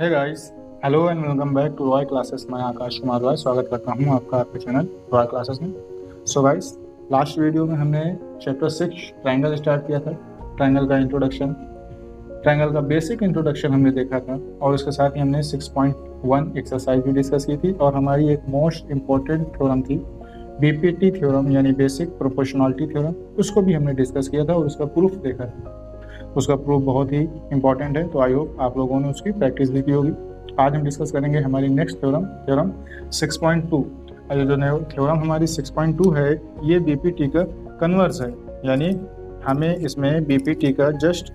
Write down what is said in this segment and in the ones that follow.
Hey guys, hello and welcome back to Roy classes. मैं आकाश कुमार रॉय स्वागत करता हूं आपका आपके चैनल रॉय क्लासेस में। सो गाइस, लास्ट वीडियो में हमने चैप्टर 6 ट्रायंगल स्टार्ट किया था। ट्रायंगल का इंट्रोडक्शन, ट्रायंगल का बेसिक इंट्रोडक्शन हमने देखा था और उसके साथ ही हमने 6.1 एक्सरसाइज भी डिस्कस की थी और हमारी एक मोस्ट इम्पॉर्टेंट थ्योरम थी बीपीटी थ्योरम यानी बेसिक प्रोपोर्शनलिटी थ्योरम। उसको भी हमने डिस्कस किया था और उसका प्रूफ देखा था। उसका प्रूफ बहुत ही इंपॉर्टेंट है, तो आई होप आप लोगों ने उसकी प्रैक्टिस भी की होगी। आज हम डिस्कस करेंगे हमारी नेक्स्ट थ्योरम 6.2। जो थ्योरम हमारी 6.2 है, ये बीपीटी का कन्वर्स है, यानी हमें इसमें बीपीटी का जस्ट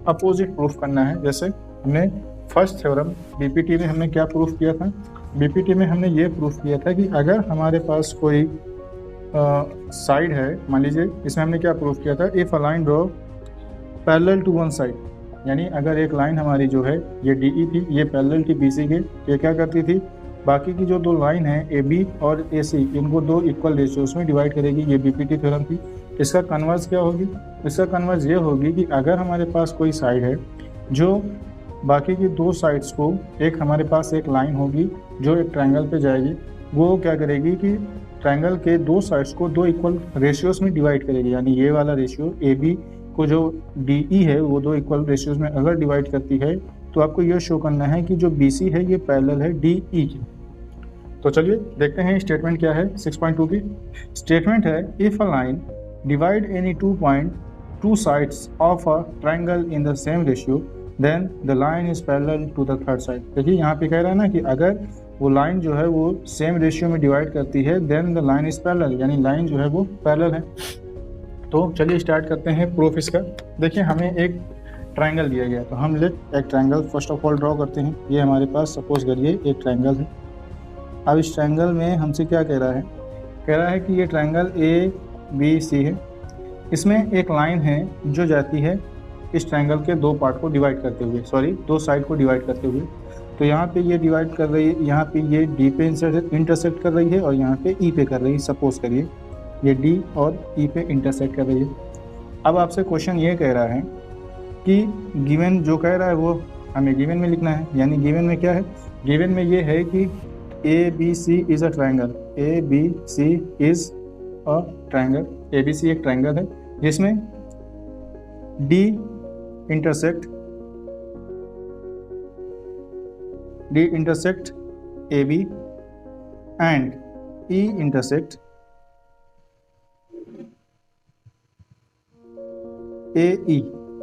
अपोजिट प्रूफ करना है। जैसे हमने फर्स्ट थ्योरम बीपीटी में हमने क्या प्रूफ किया था? बीपीटी में हमने ये प्रूफ किया था कि अगर हमारे पास कोई साइड है, मान लीजिए इसमें हमने क्या प्रूफ किया था, if a line draw parallel to one side, यानी अगर एक लाइन हमारी जो है ये डीई थी, ये पैरेलल थी बीसी के, ये क्या करती थी, बाकी की जो दो लाइन है ए बी और ए सी, इनको दो इक्वल रेशियोज में डिवाइड करेगी। ये बीपीटी थ्योरम थी। इसका कन्वर्स क्या होगी? इसका कन्वर्स ये होगी कि अगर हमारे पास कोई साइड है जो बाकी की दो साइड्स को, एक हमारे पास एक लाइन होगी जो एक ट्रायंगल पे जाएगी, वो क्या करेगी कि ट्रायंगल के दो साइड्स को दो इक्वल रेशियोज में डिवाइड करेगी। यानी ये वाला रेशियो ए बी को जो डी है वो दो इक्वल रेशियोज में अगर डिवाइड करती है तो आपको ये शो करना है कि जो बी सी है ये पैरेलल है डी ई की। तो चलिए देखते हैं स्टेटमेंट क्या है। 6.2 की स्टेटमेंट है, if a line divide any two sides of a triangle in the same ratio then the line is parallel to the third side. देखिए यहाँ पे कह रहा है ना कि अगर वो लाइन जो है वो सेम रेशियो में डिवाइड करती है then the line is parallel, यानी लाइन जो है वो पैरेलल है। तो चलिए स्टार्ट करते हैं प्रूफ इसका। देखिए हमें एक ट्रायंगल दिया गया, तो हम लेट एक triangle first of all draw करते हैं। ये हमारे पास सपोज करिए एक ट्रायंगल है। अब इस ट्रायंगल में हमसे क्या कह रहा है? कह रहा है कि ये ट्रायंगल ए बी सी है, इसमें एक लाइन है जो जाती है इस ट्रायंगल के दो पार्ट को डिवाइड करते हुए, दो साइड को डिवाइड करते हुए। तो यहाँ पे ये डिवाइड कर रही है, यहाँ पे ये डी पे इंटरसेक्ट कर रही है और यहाँ पे ई पे कर रही है। सपोज करिए ये डी और ई पे इंटरसेक्ट कर रही है। अब आपसे क्वेश्चन ये कह रहा है कि गिवन जो कह रहा है वो हमें गिवन में लिखना है। यानी गिवन में क्या है? गिवन में ये है कि A B C is a triangle, A B C is a triangle. A B C एक ट्रायंगल है जिसमें D intersect A B and E intersect A E,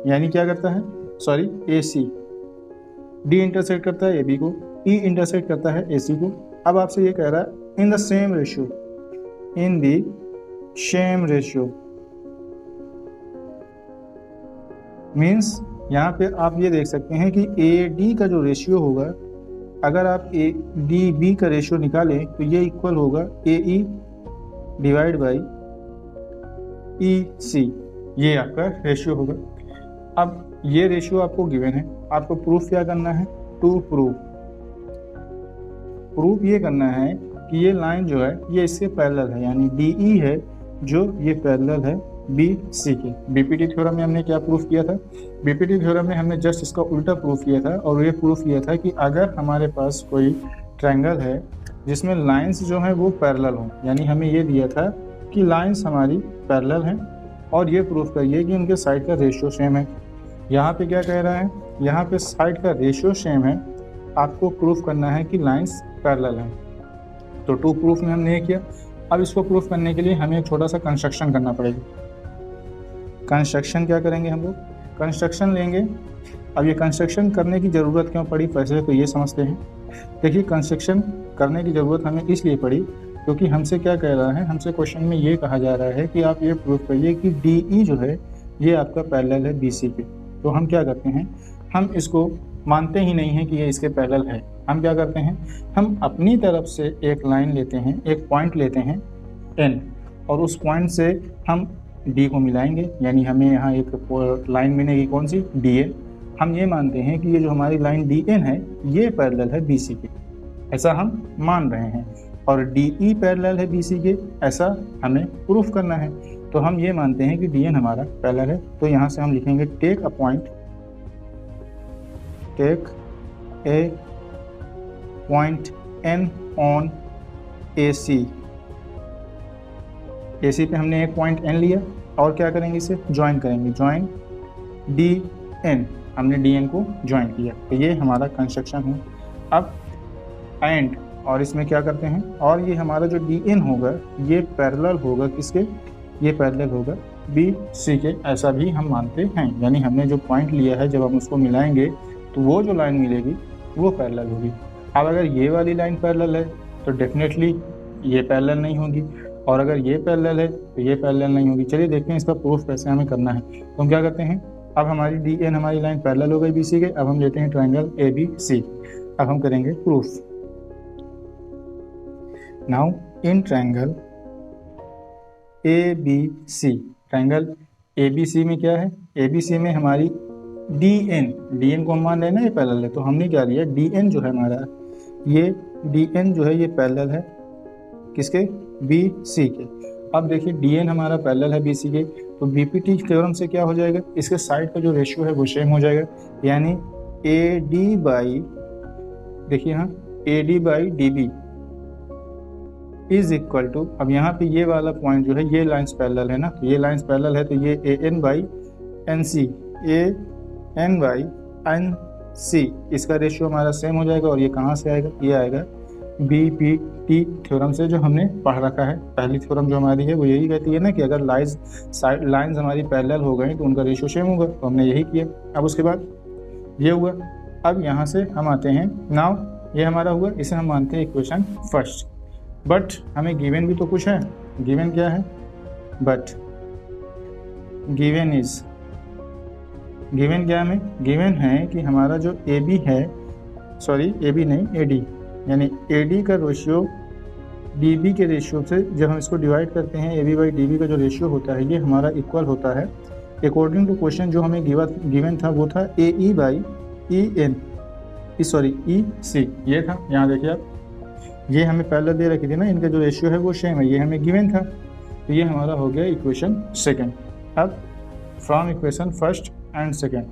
यानी क्या करता है, sorry A C. D intersect करता है ए बी को, ई इंटरसेक्ट करता है ए सी को। अब आपसे ये कह रहा है इन the same ratio, in the same ratio means यहाँ पे आप ये देख सकते हैं कि ए डी का जो रेशियो होगा, अगर आप ए डी बी का रेशियो निकालें तो ये इक्वल होगा ए ई डिवाइड बाई ई सी, ये आपका रेशियो होगा। अब ये रेशियो आपको गिवन है, आपको प्रूफ क्या करना है? टू प्रूफ ये करना है कि ये लाइन जो है ये इससे पैरेलल है, यानी डी ई है जो ये पैरेलल है बी सी के। बीपीटी थ्योरम में हमने क्या प्रूफ किया था? बीपीटी थ्योरम में हमने जस्ट इसका उल्टा प्रूफ किया था और ये प्रूफ किया था कि अगर हमारे पास कोई ट्रायंगल है जिसमें लाइंस जो हैं वो पैरेलल हों, यानी हमें ये दिया था कि लाइंस हमारी पैरेलल हैं और ये प्रूफ करिए कि उनके साइड का रेशियो सेम है। यहाँ पे क्या कह रहा है? यहाँ पे साइड का रेशियो सेम है, आपको प्रूफ करना है कि लाइंस पैरेलल हैं। तो टू प्रूफ में हमने ये किया। अब इसको प्रूफ करने के लिए हमें एक छोटा सा कंस्ट्रक्शन करना पड़ेगा। कंस्ट्रक्शन क्या करेंगे हम लोग? कंस्ट्रक्शन लेंगे। अब ये कंस्ट्रक्शन करने की ज़रूरत क्यों पड़ी, पहले तो ये समझते हैं। देखिए कंस्ट्रक्शन करने की ज़रूरत हमें इसलिए पड़ी क्योंकि हमसे क्या कह रहा है, हमसे क्वेश्चन में ये कहा जा रहा है कि आप ये प्रूफ करिए कि डी ई जो है ये आपका पैरेलल है बी सी के। तो हम क्या करते हैं, हम इसको मानते ही नहीं हैं कि ये इसके पैरेलल है। हम क्या करते हैं, हम अपनी तरफ से एक लाइन लेते हैं, एक पॉइंट लेते हैं एन, और उस पॉइंट से हम डी को मिलाएंगे, यानी हमें यहाँ एक लाइन मिलेगी कौन सी, डी एन। हम ये मानते हैं कि ये जो हमारी लाइन डी एन है ये पैरेलल है बी सी के, ऐसा हम मान रहे हैं, और डी ई पैरेलल है बी सी के, ऐसा हमें प्रूफ करना है। तो हम ये मानते हैं कि डी एन हमारा पैरेलल है। तो यहाँ से हम लिखेंगे take a point N on AC। AC पे हमने एक पॉइंट N लिया और क्या करेंगे, इसे ज्वाइन करेंगे, ज्वाइन DN, हमने DN को ज्वाइन किया, तो ये हमारा कंस्ट्रक्शन है। अब एंड, और इसमें क्या करते हैं, और ये हमारा जो DN होगा ये पैरेलल होगा किसके, ये पैरेलल होगा BC के, ऐसा भी हम मानते हैं। यानी हमने जो पॉइंट लिया है जब हम उसको मिलाएंगे तो वो जो लाइन मिलेगी वो पैरेलल होगी। अब अगर ये वाली लाइन पैरेलल है तो डेफिनेटली ये पैरेलल नहीं होगी, और अगर ये पैरेलल है तो ये पैरेलल नहीं होगी। चलिए देखते हैं इसका प्रूफ कैसे हमें करना है। तो हम क्या करते हैं, अब हमारी DN हमारी लाइन पैरेलल हो गई BC के। अब हम लेते हैं ट्रायंगल ABC। अब हम करेंगे proof. Now in triangle ABC, triangle ABC में क्या है, ABC में हमारी DN को हम मान रहे हैं ना ये पैरेलल है, तो हमने क्या लिया, DN जो है हमारा, ये DN जो है ये पैरेलल है किसके, BC के। अब देखिए DN हमारा पैरेलल है BC के, तो BPT थ्योरम से क्या हो जाएगा, इसके साइड का जो रेशियो है वो सेम हो जाएगा। यानी AD बाई, देखिए यहाँ AD by DB is equal to, अब यहाँ पे ये वाला पॉइंट जो है ये लाइन्स पैरेलल है ना, तो ये लाइन्स पैरेलल है, तो ये AN by NC, AN by NC, इसका रेशियो हमारा सेम हो जाएगा। और ये कहाँ से आएगा, ये आएगा BPT थ्योरम से, जो हमने पढ़ रखा है। पहली थ्योरम जो हमारी है वो यही कहती है ना कि अगर लाइन्स हमारी पैरेलल हो गई तो उनका रेशियो सेम होगा, तो हमने यही किया। अब उसके बाद ये हुआ। अब यहाँ से हम आते हैं, नाउ ये हमारा हुआ, इसे हम मानते हैं इक्वेशन फर्स्ट। बट हमें गिवन भी तो कुछ है, गिवन क्या है, बट गिवन इज, गिवन क्या हमें, गिवन है कि हमारा जो AB है, सॉरी AB नहीं AD, यानी AD का रेशियो DB के रेशियो से जब हम इसको डिवाइड करते हैं, AB बाई DB का जो रेशियो होता है ये हमारा इक्वल होता है। अकॉर्डिंग टू क्वेश्चन जो हमें गिवन था वो था AE by EN, sorry EC, ये था। यहाँ देखिए आप, ये हमें पहले दे रखी थी ना, इनका जो रेशियो है वो सेम है, ये हमें गिवन था, तो ये हमारा हो गया इक्वेशन सेकंड। अब from equation first and second,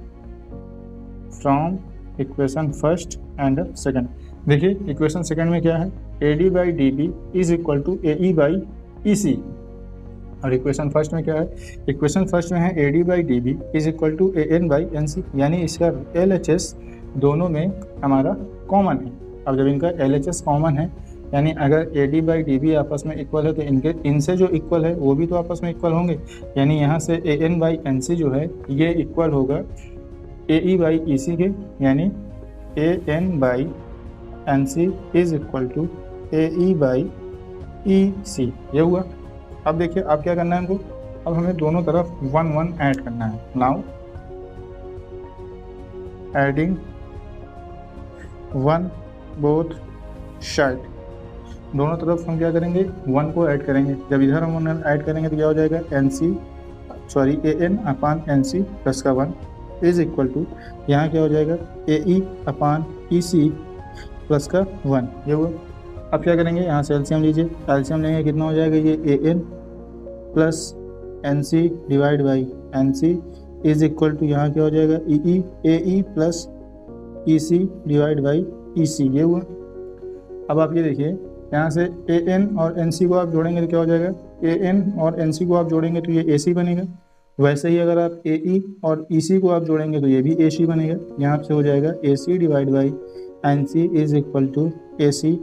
from equation first and second, देखिए इक्वेशन सेकंड में क्या है, AD by DB is equal to AE by EC। और इक्वेशन फर्स्ट में क्या है, इक्वेशन फर्स्ट में है AD by DB is equal to AN by NC, यानी इसका LHS दोनों में हमारा कॉमन है। अब जब इनका LHS कॉमन है, यानी अगर AD बाई DB आपस में इक्वल है तो इनसे जो इक्वल है वो भी तो आपस में इक्वल होंगे। यानी यहाँ से AN बाई NC जो है ये इक्वल होगा AE बाई EC के, यानी AN by NC is equal to AE by EC, ये हुआ। अब देखिए अब क्या करना है हमको, अब हमें दोनों तरफ 1 1 ऐड करना है। नाउ एडिंग 1 बोथ साइड, दोनों तरफ हम क्या करेंगे, 1 को ऐड करेंगे। जब इधर हम 1 ऐड करेंगे तो क्या हो जाएगा, AN अपान NC प्लस का 1 इज इक्वल टू, यहाँ क्या हो जाएगा AE अपान EC प्लस का 1, ये हुआ। अब क्या करेंगे, यहाँ से एलसीएम लीजिए, एलसीएम लेंगे कितना हो जाएगा, ये AN plus NC divide by NC is equal to, यहाँ क्या हो जाएगा AE plus EC divide by EC, ये हुआ। अब आप ये देखिए, यहाँ से AN और NC को आप जोड़ेंगे तो क्या हो जाएगा, AN और NC को आप जोड़ेंगे तो ये AC बनेगा। वैसे ही अगर आप AE और EC को आप जोड़ेंगे तो ये भी AC बनेगा। यहाँ से हो जाएगा AC divide by NC is equal to AC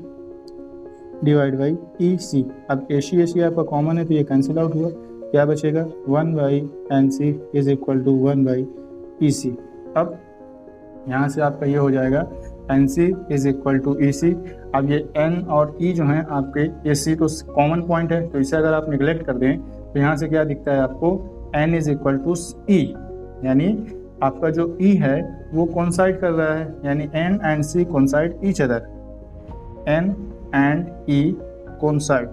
divide by EC। अब AC आपका कॉमन है तो ये कैंसिल आउट हुआ, क्या बचेगा 1 by NC is equal to 1 by EC। अब यहाँ से आपका ये हो जाएगा NC is equal to EC। अब ये N और E जो हैं आपके, AC तो कॉमन पॉइंट है, तो इसे अगर आप निगलेक्ट कर दें तो यहाँ से क्या दिखता है आपको, N is equal to E, यानी आपका जो E है वो कोइंसाइड कर रहा है, यानी N and C coincide each other, N and E coincide.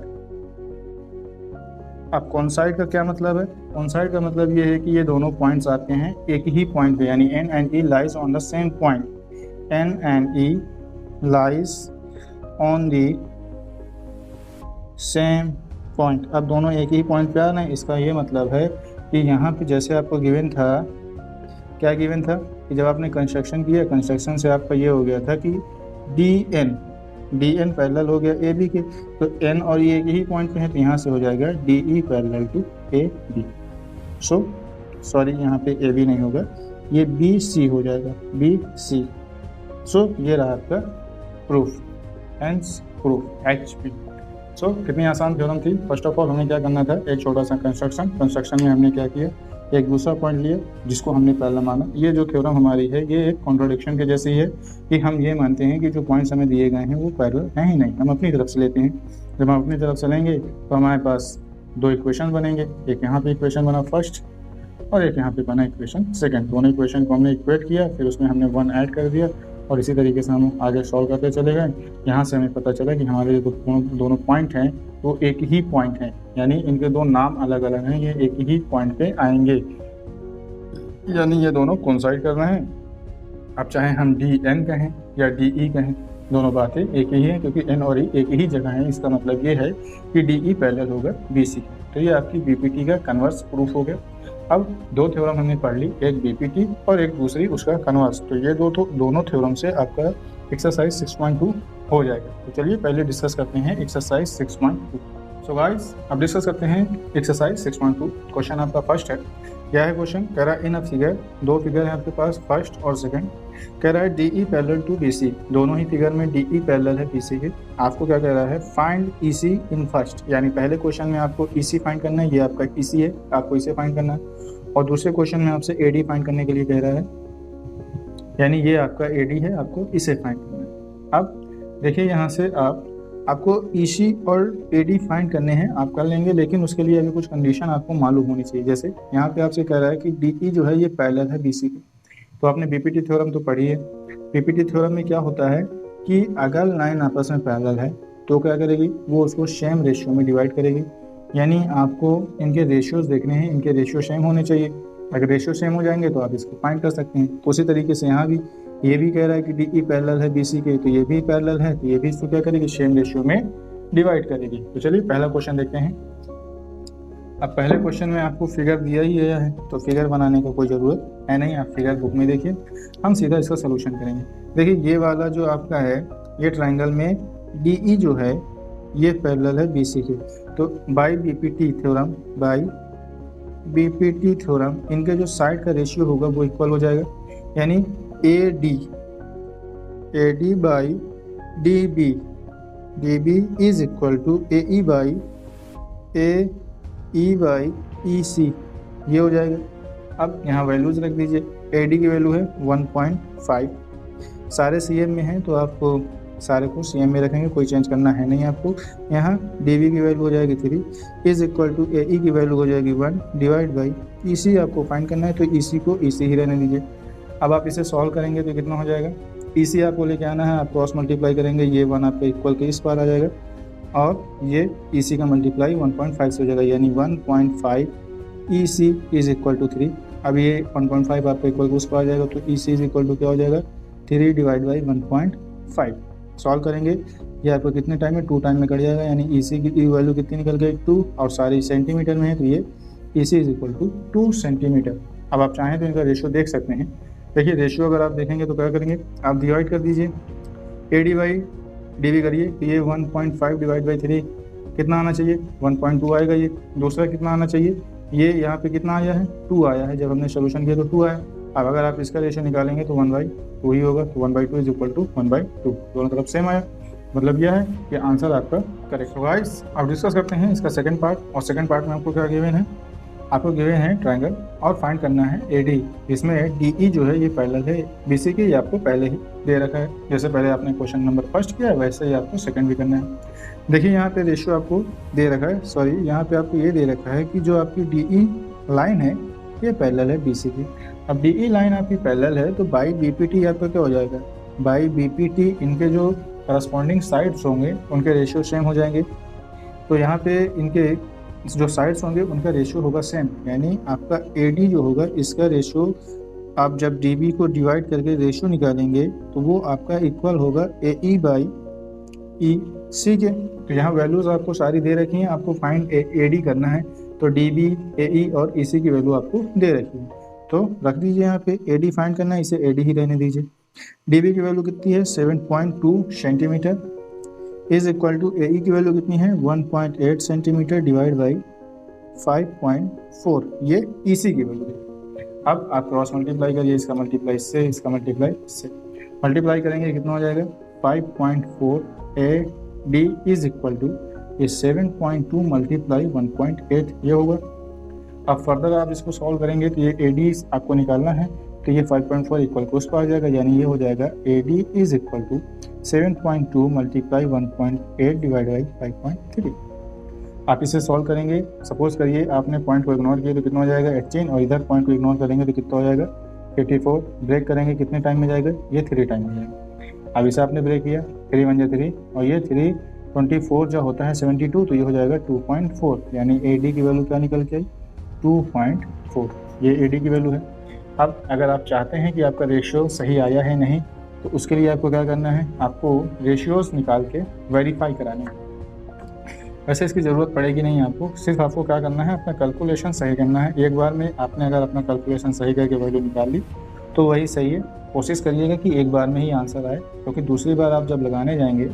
अब कोइंसाइड का क्या मतलब है, कोइंसाइड का मतलब ये है कि ये दोनों पॉइंट्स आते हैं एक ही पॉइंट पे, यानी N and E lies on the same point, N and E lies on the same point. अब दोनों एक ही पॉइंट पे आ रहे हैं, इसका ये मतलब है कि यहाँ पे जैसे आपको गिवन था क्या गिवन था कि जब आपने कंस्ट्रक्शन किया, कंस्ट्रक्शन से आपका ये हो गया था कि डी एन पैरेलल हो गया ए बी के, तो एन और ये एक ही पॉइंट पे है, तो यहाँ से हो जाएगा D E parallel to A B. Sorry यहाँ पे ए बी नहीं होगा, ये बी सी हो जाएगा, बी सी। ये रहा आपका proof, hence proof H P. कितनी आसान थ्योरम थी। फर्स्ट ऑफ ऑल हमें क्या करना था, एक छोटा सा कंस्ट्रक्शन में हमने क्या किया, एक दूसरा पॉइंट लिया जिसको हमने पैरेलल माना। ये जो थ्योरम हमारी है ये एक कॉन्ट्रडिक्शन के जैसी है कि हम ये मानते हैं कि जो पॉइंट्स हमें दिए गए हैं वो पैरेलल हैं ही नहीं, हम अपनी तरफ से लेते हैं। जब हम अपनी तरफ से लेंगे तो हमारे पास दो इक्वेशन बनेंगे, एक यहाँ पे इक्वेशन बना फर्स्ट और एक यहाँ पे बना इक्वेशन सेकंड। दोनों इक्वेशन को हमने इक्वेट किया, फिर उसमें हमने 1 ऐड कर दिया और इसी तरीके से हम आगे सॉल्व करते चले गए। यहाँ से हमें पता चला कि हमारे जो दोनों पॉइंट हैं वो एक ही पॉइंट हैं, यानी इनके दो नाम अलग अलग हैं, ये एक ही पॉइंट पे आएंगे, यानी ये दोनों कोइंसाइड कर रहे हैं। अब चाहे हम डी एन कहें या डी ई कहें, दोनों बातें एक ही हैं क्योंकि एन और ई एक ही जगह है। इसका मतलब ये है कि डी ई पैरेलल होगा बी सी। तो ये आपकी बीपीटी का कन्वर्स प्रूफ हो गया। अब दो थ्योरम हमने पढ़ ली, एक बीपीटी और एक दूसरी उसका कन्वर्स। तो ये दोनों थ्योरम से आपका एक्सरसाइज 6.2 हो जाएगा। तो चलिए पहले डिस्कस करते हैं एक्सरसाइज 6.2। सो गाइस अब डिस्कस करते हैं एक्सरसाइज 6.2। क्वेश्चन आपका फर्स्ट है। क्या है क्वेश्चन? कह रहा है इन अ फिगर, दो फिगर है आपके पास फर्स्ट और सेकंड। कह रहा है D E parallel to B C, दोनों ही फिगर में डी ई पैरेलल है बी सी के। आपको क्या कह रहा है? Find E C in first, यानी पहले क्वेश्चन में आपको ई सी फाइंड करना है, ये आपका ई सी है, आपको इसे फाइंड करना है। और दूसरे क्वेश्चन में आपसे ए डी फाइंड करने के लिए कह रहा है, यानी ये आपका ए डी है, आपको इसे फाइंड करना है। अब देखिए यहाँ से आपको ई सी और ए डी फाइंड करने हैं, आप कर लेंगे, लेकिन उसके लिए अभी कुछ कंडीशन आपको मालूम होनी चाहिए। जैसे यहाँ पे आपसे कह रहा है कि डी ई जो है ये पैरेलल है बी सी के। तो आपने बीपीटी थ्योरम तो पढ़ी है। बीपीटी थ्योरम में क्या होता है कि अगर लाइन आपस में पैरेलल है तो क्या करेगी, वो उसको सेम रेशियो में डिवाइड करेगी। यानी आपको इनके रेशियोज देखने हैं, इनके रेशियो सेम होने चाहिए। अगर रेशियो सेम हो जाएंगे तो आप इसको फाइंड कर सकते हैं। तो उसी तरीके से यहाँ भी ये भी कह रहा है कि डी ई पैरेलल है बी सी के, तो ये भी पैरेलल है, तो ये भी इसको क्या करेगी, सेम रेशियो में डिवाइड करेगी। तो चलिए पहला क्वेश्चन देखते हैं। अब पहले क्वेश्चन में आपको फिगर दिया ही है, तो फिगर बनाने का कोई ज़रूरत है नहीं, आप फिगर बुक में देखिए, हम सीधा इसका सोल्यूशन करेंगे। देखिए ये वाला जो आपका है, ये ट्राइंगल में डी ई जो है ये पैरेलल है बी सी के। तो बाई बीपीटी थ्योरम इनके जो साइड का रेशियो होगा वो इक्वल हो जाएगा, यानी A D by D B is equal to A E by E C, ये हो जाएगा। अब यहाँ वैल्यूज रख दीजिए। ए डी की वैल्यू है 1.5, सारे सी एम में हैं तो आपको सारे को सी एम में रखेंगे, कोई चेंज करना है नहीं आपको। यहाँ डी बी की वैल्यू हो जाएगी 3 इज इक्वल टू ए ई की वैल्यू हो जाएगी 1 डिवाइड बाई ई सी आपको फाइंड करना है, तो ई सी को ई सी ही रहने दीजिए। अब आप इसे सॉल्व करेंगे तो कितना हो जाएगा, ई सी आपको लेके आना है, आप क्रॉस मल्टीप्लाई करेंगे, ये 1 आपका इक्वल के इस पार आ जाएगा और ये ई सी का मल्टीप्लाई 1.5 से हो जाएगा, यानी 1.5 ई सी इज इक्वल टू 3। अब ये 1.5 आपका इक्वल टू उस पर आ जाएगा, तो ई सी इज इक्वल टू क्या हो जाएगा, 3 डिवाइड बाई 1.5। सॉल्व करेंगे ये आपको कितने टाइम में, 2 टाइम में कट जाएगा, यानी ई सी की वैल्यू कितनी निकल गई 2, और सारी सेंटीमीटर में है तो ये ई सी इज इक्वल टू 2 सेंटीमीटर। अब आप चाहें तो इनका रेशियो देख सकते हैं। देखिए रेशियो अगर आप देखेंगे तो क्या करेंगे, आप डिवाइड कर दीजिए, A D by D B करिए, तो ये 1.5 डिवाइड बाई 3 कितना आना चाहिए, 1.2 आएगा। ये दूसरा कितना आना चाहिए, ये यहाँ पे कितना आया है, 2 आया है, जब हमने सोल्यूशन किया तो 2 आया। अब अगर आप इसका रेशियो निकालेंगे तो 1/2 ही होगा, तो 1/2 इज इक्वल टू 1/2, दोनों तरफ सेम आया। मतलब यह है कि आंसर आपका करेक्ट। गाइस अब डिस्कस करते हैं इसका सेकंड पार्ट, और सेकंड पार्ट में आपको क्या गिवन है, आपको गिवन है ट्रायंगल और फाइंड करना है ए डी। इसमें डी ई जो है ये पैरेलल है बी सी के, ये आपको पहले ही दे रखा है। जैसे पहले आपने क्वेश्चन नंबर फर्स्ट किया है वैसे ही आपको सेकंड भी करना है। देखिए यहाँ पे रेशियो आपको दे रखा है, सॉरी यहाँ पे आपको ये दे रखा है कि जो आपकी डी ई लाइन है ये पैरेलल है बी सी की। अब डी ई लाइन आपकी पैरेलल है तो बाई बी पी टी आपका क्या हो जाएगा, बाई बी पी टी इनके जो करस्पॉन्डिंग साइड्स होंगे उनके रेशियो सेम हो जाएंगे। तो यहाँ पे इनके जो साइड्स होंगे उनका रेशियो होगा सेम, यानी आपका ए डी जो होगा इसका रेशियो आप जब डी बी को डिवाइड करके रेशियो निकालेंगे तो वो आपका इक्वल होगा ए ई बाई ई सी के। तो यहाँ वैल्यूज़ आपको सारी दे रखी हैं, आपको फाइंड ए डी करना है, तो डी बी ए ई और ई सी की वैल्यू आपको दे रखी है। तो रख दीजिए यहाँ पे AD फाइंड करना है, इसे AD ही रहने दीजिए। DB की वैल्यू कितनी है 7.2 centimetre is equal to AE की वैल्यू कितनी है 1.8 सेंटीमीटर डिवाइड बाई 5.4, ये EC की वैल्यू है। अब आप क्रॉस मल्टीप्लाई करिए, इसका मल्टीप्लाई इससे, इसका मल्टीप्लाई इससे, मल्टीप्लाई करेंगे कितना हो जाएगा 5.4 AD इज इक्वल टू ये 7.2 मल्टीप्लाई 1.8 ये होगा। अब फर्दर आप इसको सॉल्व करेंगे तो ये AD आपको निकालना है, तो ये 5.4 इक्वल को उसको आ जाएगा, यानी ये हो जाएगा AD is equal to 7.2 multiply 1.8 divide by 5.3। आप इसे सॉल्व करेंगे, सपोज करिए आपने पॉइंट को इग्नोर किया तो कितना हो जाएगा 18, और इधर पॉइंट को इग्नोर करेंगे तो कितना हो जाएगा 84। ब्रेक करेंगे कितने टाइम में जाएगा, ये 3 टाइम में जाएगा। अब इसे आपने ब्रेक किया 3 1 3, और ये 3 24 जो होता है 72, तो ये हो जाएगा 2.4, यानी AD की वैल्यू क्या निकल के आई 2.4, ये AD की वैल्यू है। अब अगर आप चाहते हैं कि आपका रेशियो सही आया है नहीं, तो उसके लिए आपको क्या करना है, आपको रेशियोज निकाल के वेरीफाई कराने हैं। वैसे इसकी ज़रूरत पड़ेगी नहीं आपको, सिर्फ आपको क्या करना है अपना कैलकुलेशन सही करना है। एक बार में आपने अगर अपना कैलकुलेशन सही करके वैल्यू निकाल ली तो वही सही है। कोशिश करिएगा कि एक बार में ही आंसर आए, क्योंकि दूसरी बार आप जब लगाने जाएंगे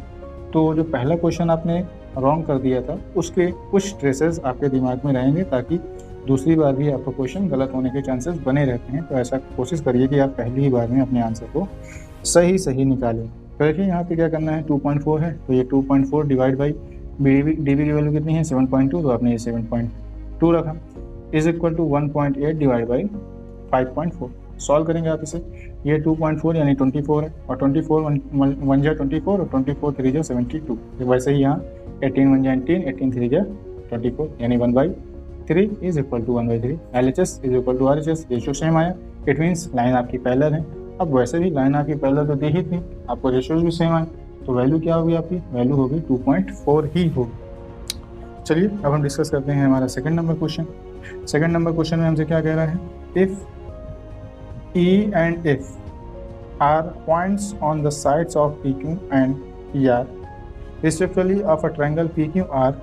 तो जो पहला क्वेश्चन आपने रॉन्ग कर दिया था उसके कुछ ट्रेसेस आपके दिमाग में रहेंगे, ताकि दूसरी बार भी आपका क्वेश्चन गलत होने के चांसेस बने रहते हैं। तो ऐसा कोशिश करिए कि आप पहली ही बार में अपने आंसर को सही निकालें। तो देखिए यहाँ पे क्या करना है 2.4 है, तो ये 2.4 डिवाइड बाई DB की वैल्यू कितनी है 7.2, तो आपने ये 7.2 रखा is equal to 1.8 divide by 5.4। Solve करेंगे आप इसे, ये 2.4 यानी 24 है, और 24 1 जा 24 और 24 3 जा 72। वैसे ही यहाँ 18 1 जा 18, 18 3 जा 24, यानी 1/3 is equal to 1/3। LHS is equal to RHS, ratio same आया, इट मीन्स लाइन आपकी पैरेलल है। अब वैसे भी लाइन आपकी पैरेलल तो दी ही थी, आपको रेशियोज भी सेम आए, तो वैल्यू क्या होगी आपकी, वैल्यू होगी 2.4 ही होगी। चलिए अब हम डिस्कस करते हैं हमारा second number question. Second number question में हमसे क्या कह रहा है, if E and F are points on the sides of PQ and PR respectively of a triangle PQR,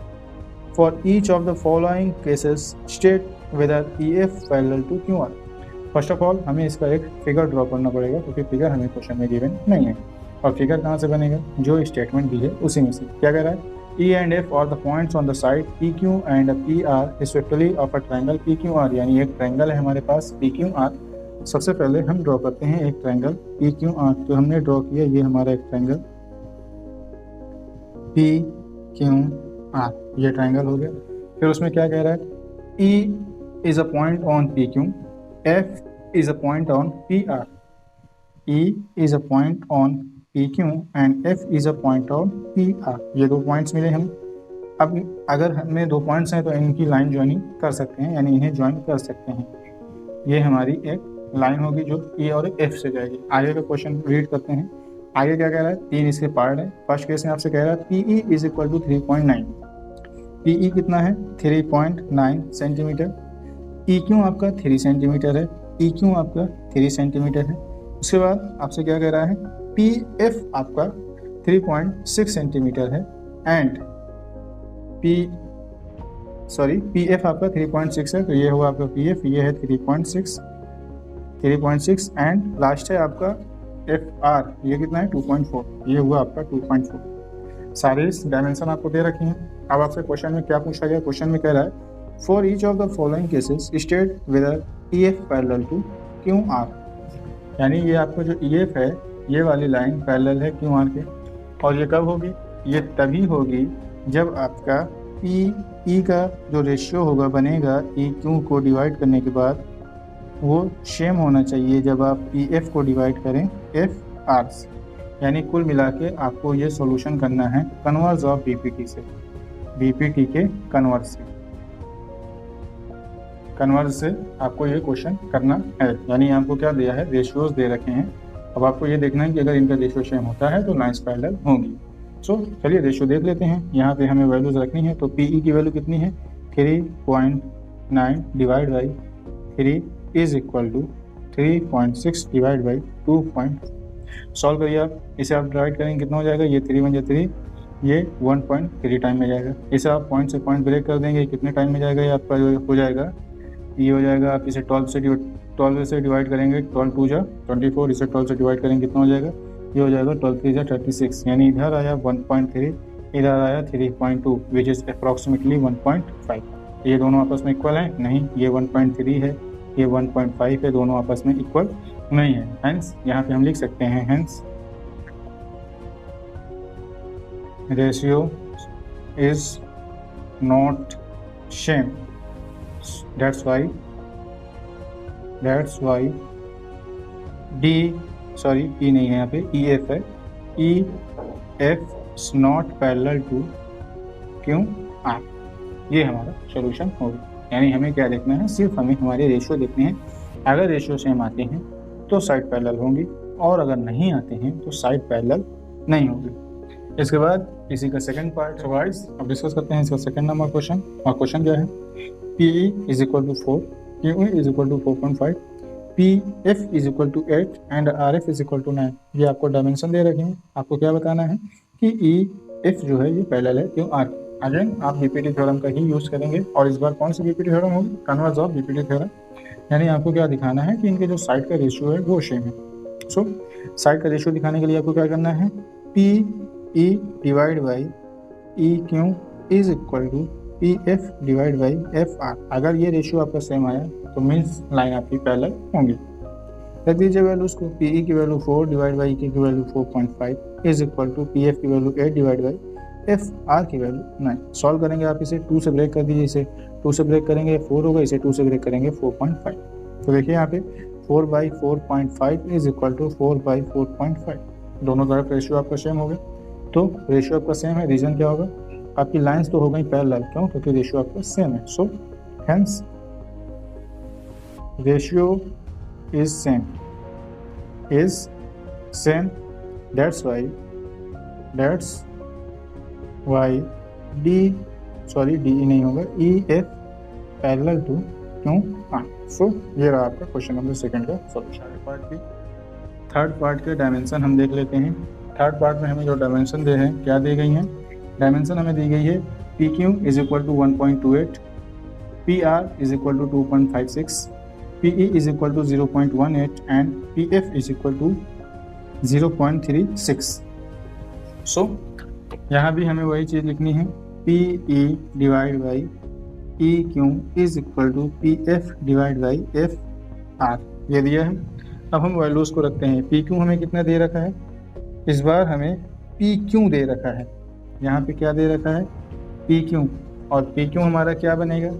for each of the following cases state whether EF parallel to QR। First of all हमें इसका एक figure draw करना पड़ेगा, क्योंकि figure हमें question में given नहीं है। और फिगर कहाँ से बनेगा, जो स्टेटमेंट दी है उसी में से। क्या कह रहा है, E and F are the points on the side PQ and PR respectively of a triangle PQR, यानी एक ट्रायंगल है हमारे पास PQR। सबसे पहले हम ड्रॉ करते हैं एक ट्रायंगल PQR, तो हमने ड्रॉ किया ये हमारा एक ट्रायंगल PQR, ये ट्रायंगल हो गया। फिर उसमें क्या कह रहा है, E is a point on PQ, F is a point on PR, E is a point on PQ and F is a point on PR। ये 2 पॉइंट्स मिले हम। अब अगर हमें 2 पॉइंट्स हैं तो इनकी लाइन ज्वाइनिंग कर सकते हैं, यानी इन्हें ज्वाइन कर सकते हैं। ये हमारी एक लाइन होगी जो E और F से जाएगी। आगे का क्वेश्चन रीड करते हैं। आगे क्या कह रहा है, 3 इसके पार्ट है। फर्स्ट केस में आपसे कह रहा है PE is equal to 3.9। PE कितना है 3.9 सेंटीमीटर। EQ आपका 3 सेंटीमीटर है, EQ आपका 3 सेंटीमीटर है। उसके बाद आपसे क्या कह रहा है, PF आपका 3.6 सेंटीमीटर है एंड PF आपका 3.6 है, तो ये होगा आपका PF, ये है 3.6 एंड लास्ट है आपका FR, ये कितना है 2.4, ये हुआ आपका 2.4। सारे डायमेंशन आपको दे रखे हैं। अब आपसे क्वेश्चन में क्या पूछा गया, क्वेश्चन में कह रहा है for each of the following cases state whether EF parallel to QR, यानी ये आपका जो EF है ये वाली लाइन पैरेलल है QR के। और ये कब होगी, ये तभी होगी जब आपका PE का जो रेशियो होगा बनेगा EQ को डिवाइड करने के बाद वो सेम होना चाहिए जब आप PF को डिवाइड करें FR से। यानी कुल मिला के आपको ये सॉल्यूशन करना है कन्वर्स ऑफ BPT से, BPT के कन्वर्स से आपको ये क्वेश्चन करना है। यानी आपको क्या दिया है, रेशियोज दे रखे हैं। अब आपको ये देखना है कि अगर इनका रेशियो सेम होता है तो लाइन्स पैरेलल होंगी। सो चलिए रेशियो देख लेते हैं। यहाँ पे हमें वैल्यूज रखनी है, तो PE की वैल्यू कितनी है 3.9 divide by 3 is equal to 3.6 divide by 2. Solve करिए आप, इसे आप डिवाइड करेंगे कितना हो जाएगा, ये 3 1 3, ये 1.3 टाइम में जाएगा। इसे आप पॉइंट से पॉइंट ब्रेक कर देंगे, कितने टाइम में जाएगा, ये आपका हो जाएगा, ये हो जाएगा आप इसे 12 से 12 से डिवाइड करेंगे, 12 2 जा 24, इसे 12 से डिवाइड करेंगे कितना हो जाएगा, ये हो जाएगा 12 3 जा 36, यानी इधर आया 1.3, इधर आया 3.2, विच इज़ अप्रॉक्सीमेटली 1.5। ये दोनों आपस में इक्वल हैं? नहीं, ये 1.3 है, ये 1.5 है, दोनों आपस में इक्वल नहीं है। हेंस यहाँ पे हम लिख सकते हैं, hence ratio is not same, that's why P नहीं है यहाँ पे, EF है, EF is not parallel to Q R। ये हमारा सोल्यूशन होगा। यानी हमें क्या देखना है, सिर्फ हमें हमारे रेशियो देखने हैं। अगर रेशियो सेम आते हैं तो साइड पैरेलल होंगी, और अगर नहीं आते हैं तो साइड पैरेलल नहीं होगी। इसके बाद इसी का सेकंड पार्ट। सो गाइस अब डिस्कस करते हैं इसका सेकंड नंबर क्वेश्चन, और क्वेश्चन क्या है, PE is equal to 4, QE is equal to 4.5, PF is equal to 8 and RF is equal to 9। ये आपको डायमेंशन दे रखे हैं, आपको क्या बताना है कि EF जो है ये पैरेलल है क्यों R। अगेन आप बीपीटी थ्योरम का ही यूज करेंगे, और इस बार कौन सी बीपीटी थ्योरम होगी, कन्वर्स ऑफ बीपीटी थ्योरम। यानी आपको क्या दिखाना है कि इनके जो साइड का रेशियो है वो सेम है। सो साइड का रेशियो दिखाने के लिए आपको क्या करना है, PE divide by EQ is equal to PF divide by FR। अगर ये रेशियो आपका सेम आया तो मीन्स लाइन आपकी पैरेलल होंगी। रख दीजिए वैल्यूज को, PE की वैल्यू 4 डिवाइड बाई EQ की value 4.5 is equal to PF की वैल्यू 8 डिवाइड बाई FR की वैल्यू 9। सॉल्व करेंगे आप इसे, 2 से ब्रेक कर दीजिए, इसे 2 से ब्रेक करेंगे 4 होगा, इसे 2 से ब्रेक करेंगे 4.5। तो देखिए यहाँ पे 4 by 4.5 is equal to 4 by 4.5, दोनों तरफ रेशियो आपका सेम हो गया। तो रेशियो आपका सेम है, रीजन क्या होगा, आपकी लाइंस तो हो गई पैरेलल, क्यों, क्योंकि रेशियो आपका सेम है। So hence ratio is same, that's Y D नहीं होगा, EF parallel to Q R। सो ये रहा आपका क्वेश्चन नंबर सेकंड का सॉल्यूशन। थर्ड पार्ट के डायमेंशन हम देख लेते हैं। थर्ड पार्ट में हमें जो डायमेंशन दे हैं, क्या दी गई हैं, डायमेंशन हमें दी गई है PQ is equal to 1.28, PR is equal to 2.56, PE is equal to 0.18 and PF is equal to 0.36। So यहाँ भी हमें वही चीज़ लिखनी है, PE divide by EQ is equal to PF divide by FR, ये दिया है। अब हम वैल्यूज़ को रखते हैं। PQ हमें कितना दे रखा है, इस बार हमें PQ दे रखा है, यहाँ पे क्या दे रखा है PQ, और PQ हमारा क्या बनेगा,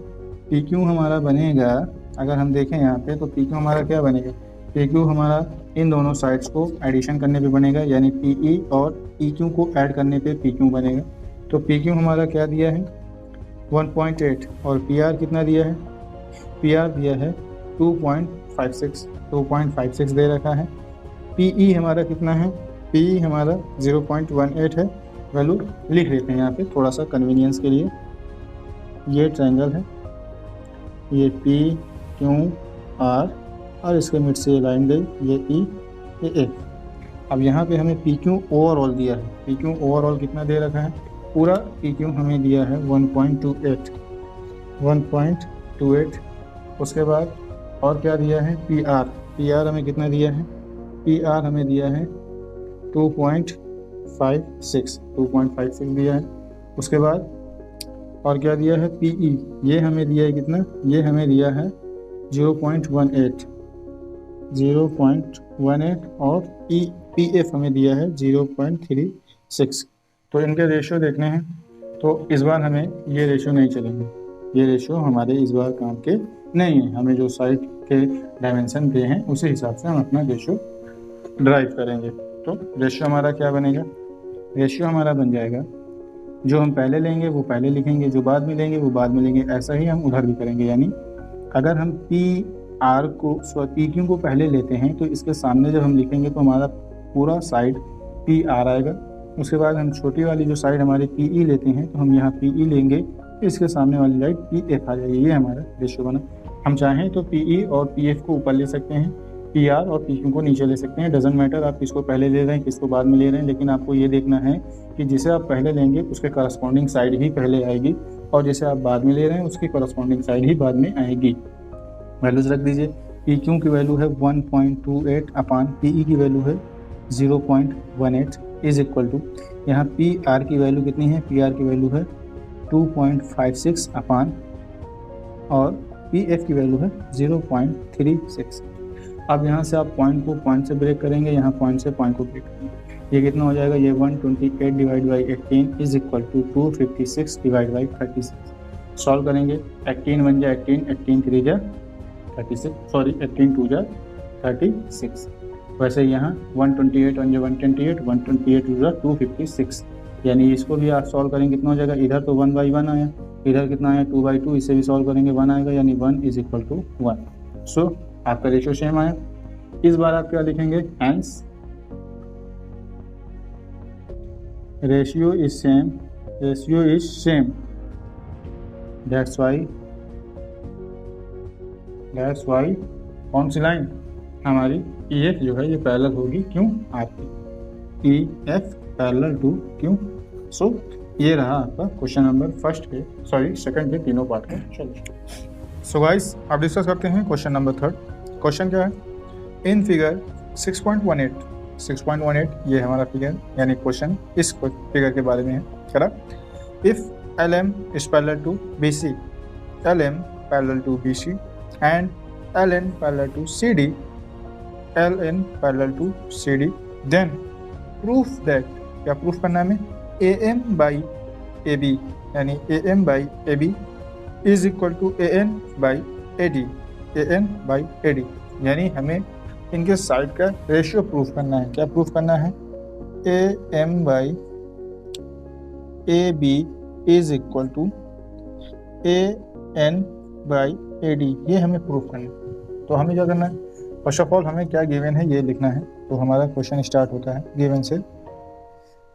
PQ हमारा बनेगा, अगर हम देखें यहाँ पे तो PQ हमारा क्या बनेगा, PQ हमारा इन दोनों साइड्स को एडिशन करने पे बनेगा, यानी PE और EQ को ऐड करने पे PQ बनेगा। तो PQ हमारा क्या दिया है 1.8, और PR कितना दिया है, PR दिया है 2.56 दे रखा है। PE हमारा कितना है, PE हमारा 0.18 है, वैल्यू लिख लेते हैं यहाँ पे थोड़ा सा कन्वीनियंस के लिए। ये ट्रायंगल है, ये PQR और इसके मिड से ये लाइन गई, ये E ये A। अब यहाँ पे हमें PQ ओवरऑल दिया है, PQ ओवरऑल कितना दे रखा है, पूरा PQ हमें दिया है 1.28। उसके बाद और क्या दिया है, PR हमें कितना दिया है, PR हमें दिया है 2.56 दिया है। उसके बाद और क्या दिया है, PE ये हमें दिया है कितना, ये हमें दिया है 0.18 और PF हमें दिया है 0.36। तो इनके रेशियो देखने हैं, तो इस बार हमें ये रेशियो नहीं चलेंगे, ये रेशियो हमारे इस बार काम के नहीं है। हमें जो साइड के डायमेंशन दिए हैं उसी हिसाब से हम अपना रेशियो ड्राइव करेंगे। तो रेशियो हमारा क्या बनेगा, रेशियो हमारा बन जाएगा, जो हम पहले लेंगे वो पहले लिखेंगे, जो बाद में लेंगे वो बाद में लेंगे, ऐसा ही हम उधर भी करेंगे। यानी अगर हम PQ को पहले लेते हैं तो इसके सामने जब हम लिखेंगे तो हमारा पूरा साइड PR आएगा। उसके बाद हम छोटी वाली जो साइड हमारी PE लेते हैं तो हम यहाँ PE लेंगे, इसके सामने वाली साइड PF आ जाएगी। ये हमारा रेशियो बना। हम चाहें तो PE और PF को ऊपर ले सकते हैं, PR और PQ को नीचे ले सकते हैं, डजेंट मैटर आप किसको पहले ले रहे हैं किसको बाद में ले रहे हैं, लेकिन आपको ये देखना है कि जिसे आप पहले लेंगे उसके करस्पॉन्डिंग साइड ही पहले आएगी, और जिसे आप बाद में ले रहे हैं उसकी करस्पॉन्डिंग साइड ही बाद में आएगी। वैल्यूज रख दीजिए, पी क्यू की वैल्यू है 1.28 अपान पी ई की वैल्यू है 0.18 इज इक्वल टू, यहाँ पी आर की वैल्यू कितनी है, पी आर की वैल्यू है 2.56 अपान और पी एफ की वैल्यू है 0.36। अब यहाँ से आप पॉइंट को पॉइंट से ब्रेक करेंगे, यहाँ पॉइंट से पॉइंट को ब्रेक करेंगे, ये कितना हो जाएगा, ये 128 divide by 18 is equal to 256 divide by 36। Solve करेंगे, 18 बन जाए 18, 18 3 जा 36, सॉरी 18 2 जा 36। वैसे यहाँ 128 बन जाए 128, 128 2 जा 256, यानी इसको भी आप सॉल्व करेंगे कितना हो जाएगा, इधर तो 1/1 आया, इधर कितना आया 2/2, इसे भी सॉल्व करेंगे 1 आएगा, यानी 1 इज इक्वल टू 1। सो आपका रेशियो सेम आया। इस बार आप क्या लिखेंगे, hence ratio is same, ratio is same, that's why कौन सी लाइन हमारी ई एफ जो है ये पैरेलल होगी, क्यों, आपकी ई एफ पैरेलल टू क्यों। सो ये रहा आपका क्वेश्चन नंबर सेकंड के तीनों पार्ट का। चलिए सो गाइस अब डिस्कस करते हैं क्वेश्चन नंबर 3। क्वेश्चन क्या है, इन फिगर 6.18 ये हमारा फिगर, यानी क्वेश्चन इस फिगर के बारे में है। करा, if L M is parallel to B C, L M parallel to B C and L N parallel to C D, L N parallel to C D, then proof that, क्या proof करना है हमें, A M by A B, यानी A M by A B is equal to A N by A D, A N by A D, यानी हमें इनके side का ratio proof करना है। क्या प्रूफ करना है, A M by A B is equal to A N by A D, ये हमें प्रूफ करना है। तो हमें क्या करना है, फर्स्ट ऑफ ऑल हमें क्या गिवन है ये लिखना है। तो हमारा क्वेश्चन स्टार्ट होता है गिवन से।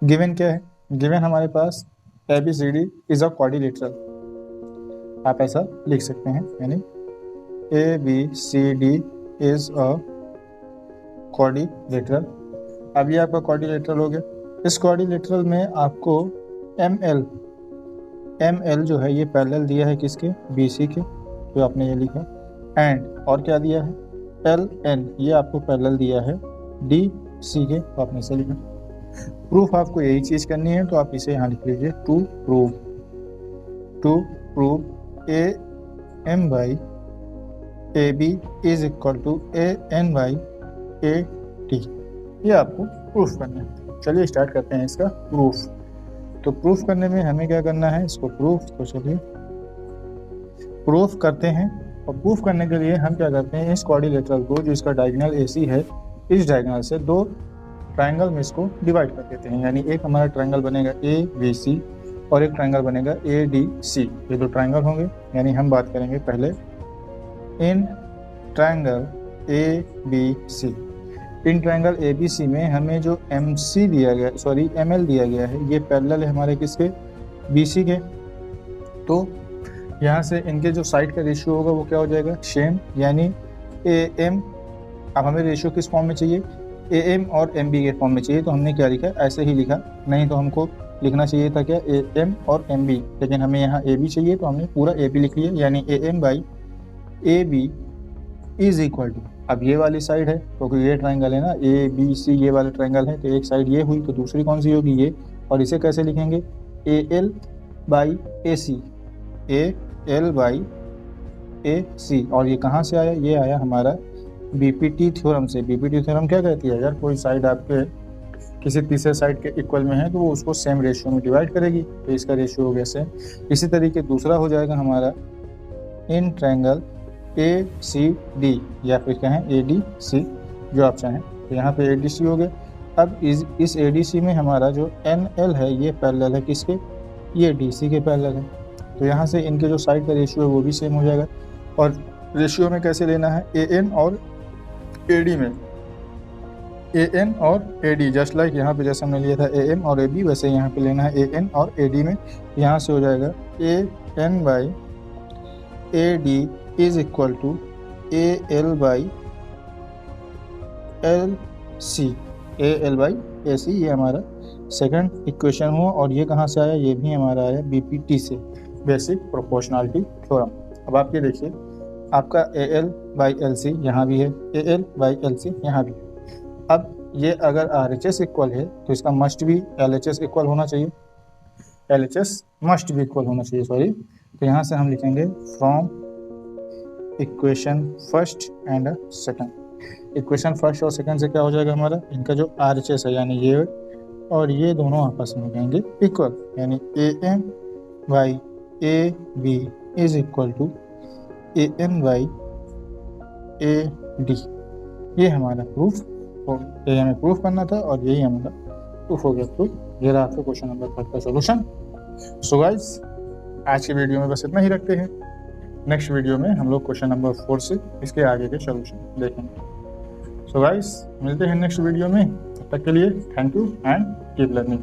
गिवन क्या है, गिवन हमारे पास A B C D is a quadrilateral, आप ऐसा लिख सकते हैं, यानी A B C D is a quadrilateral. अब ये आपका क्वाड्रिलेटरल हो गया। इस क्वाड्रिलेटरल में आपको एम एल जो है ये पैरेलल दिया है किसके, बी सी के, तो आपने ये लिखा, एंड और क्या दिया है, एल एन ये आपको पैरेलल दिया है डी सी के, तो आपने इसे लिखा। प्रूफ आपको यही चीज़ करनी है, तो आप इसे यहाँ लिख लीजिए, to prove A M by A B is equal to A N by A T, ये आपको प्रूफ करना है। चलिए स्टार्ट करते हैं इसका प्रूफ। तो प्रूफ करने में हमें क्या करना है, इसको प्रूफ, तो चलिए प्रूफ करते हैं। और प्रूफ करने के लिए हम क्या करते हैं, इस क्वाड्रिलेटरल को जो इसका डायगोनल AC है, इस डायगोनल से दो ट्रायंगल में इसको डिवाइड कर देते हैं, यानी एक हमारा ट्रायंगल बनेगा ABC और एक ट्रायंगल बनेगा ADC, ये दो ट्रायंगल होंगे। यानी हम बात करेंगे पहले in triangle ABC। In triangle ABC में हमें जो MC दिया गया, सॉरी ML दिया गया है, ये पैरेलल है हमारे किसके, BC के। तो यहाँ से इनके जो साइड का रेशियो होगा वो क्या हो जाएगा, सेम, यानी AM। अब हमें रेशियो किस फॉर्म में चाहिए, AM और MB के फॉर्म में चाहिए। तो हमने क्या लिखा, ऐसे ही लिखा, नहीं तो हमको लिखना चाहिए था क्या, AM और MB, लेकिन हमें यहाँ AB चाहिए तो हमने पूरा AB लिख लिया, यानी AM by AB is equal to, अब ये वाली साइड है क्योंकि ये ट्रायंगल है ना, ABC ये वाला ट्रायंगल है, तो एक साइड ये हुई तो दूसरी कौन सी होगी, ये। और इसे कैसे लिखेंगे, AL by AC, AL by AC। और ये कहाँ से आया, ये आया हमारा BPT थ्योरम से। BPT थ्योरम क्या कहती है, अगर कोई साइड आपके किसी तीसरे साइड के इक्वल में है तो वो उसको सेम रेशियो में डिवाइड करेगी, तो इसका रेशियो हो गया सेम। इसी तरीके दूसरा हो जाएगा हमारा इन ट्रायंगल ACD, या फिर कहें ADC, जो आप चाहें। तो यहाँ पे ADC हो गया। अब इस ADC में हमारा जो NL है ये पैरेलल है किसके, ये DC के पैरेलल है। तो यहाँ से इनके जो साइड का रेशियो है वो भी सेम हो जाएगा। और रेशियो में कैसे लेना है, AN और AD में, AN और AD, जस्ट लाइक यहाँ पे जैसे हमने लिया था AM और AB, वैसे यहाँ पे लेना है AN और AD में। यहाँ से हो जाएगा AN by AD is equal to AL by LC, AL by AC, ये हमारा सेकंड इक्वेशन हुआ। और ये कहाँ से आया, ये भी हमारा आया BPT से, बेसिक प्रोपोर्शनलिटी थ्योरम। अब आप ये देखिए, आपका AL/LC यहाँ भी है, AL/LC यहाँ भी है। अब ये अगर RHS इक्वल है तो इसका मस्ट भी LHS इक्वल होना चाहिए, LHS मस्ट भी इक्वल होना चाहिए, सॉरी। तो यहाँ से हम लिखेंगे from equation first and second. Equation first और सेकंड से क्या हो जाएगा हमारा, इनका जो RHS है यानी ये और ये दोनों आपस में हो जाएंगे इक्वल, यानी AM/AB is equal to AN/AD। ये हमारा प्रूफ हो, ये हमें प्रूफ करना था और यही हमारा प्रूफ हो गया। तो ये रहा आपका क्वेश्चन नंबर 5 का सॉल्यूशन। सो गाइस आज की वीडियो में बस इतना ही रखते हैं। नेक्स्ट वीडियो में हम लोग क्वेश्चन नंबर 4 से इसके आगे के सॉल्यूशन देखेंगे। सो गाइस मिलते हैं नेक्स्ट वीडियो में, तब तक के लिए thank you and keep learning.